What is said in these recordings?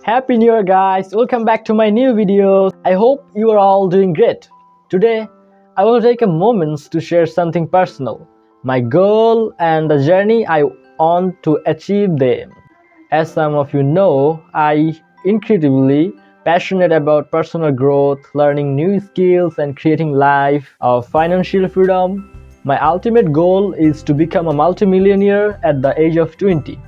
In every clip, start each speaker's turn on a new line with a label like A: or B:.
A: Happy New Year, guys! Welcome back to my new video. I hope you are all doing great. Today, I will take a moment to share something personal, my goal and the journey I want to achieve them. As some of you know, I incredibly passionate about personal growth, learning new skills and creating life of financial freedom. My ultimate goal is to become a multimillionaire at the age of 20.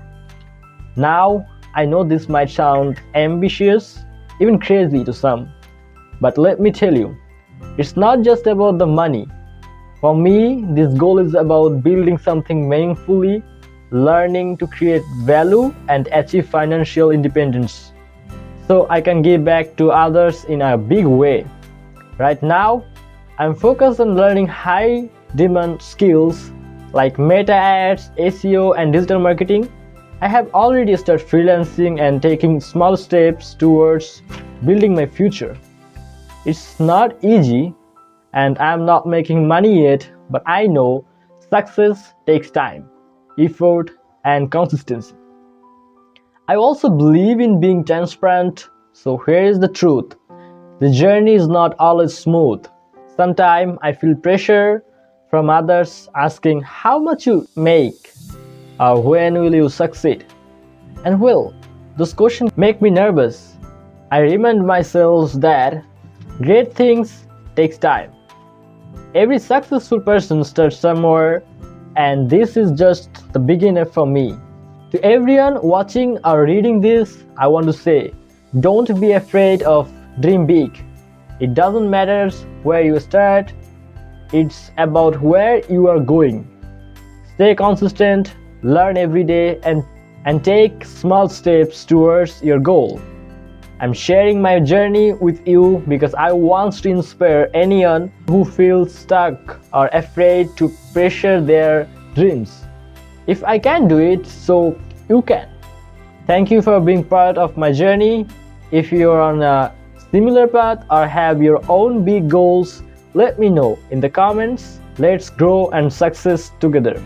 A: Now, I know this might sound ambitious, even crazy to some, but let me tell you, it's not just about the money. For me, this goal is about building something meaningfully, learning to create value and achieve financial independence, so I can give back to others in a big way. Right now, I'm focused on learning high demand skills like meta ads, SEO and digital marketing. I have already started freelancing and taking small steps towards building my future. It's not easy and I'm not making money yet, but I know success takes time, effort and consistency. I also believe in being transparent, so here is the truth. The journey is not always smooth. Sometimes I feel pressure from others asking how much you make or when will you succeed. And well, those questions make me nervous. I remind myself that great things takes time. Every successful person starts somewhere, and this is just the beginner for me. To everyone watching or reading this, I want to say, don't be afraid of dream big. It doesn't matter where you start, it's about where you are going. Stay consistent, learn every day and take small steps towards your goal. I'm sharing my journey with you because I want to inspire anyone who feels stuck or afraid to pursue their dreams. If I can do it, so you can. Thank you for being part of my journey. If you're on a similar path or have your own big goals, let me know in the comments. Let's grow and success together.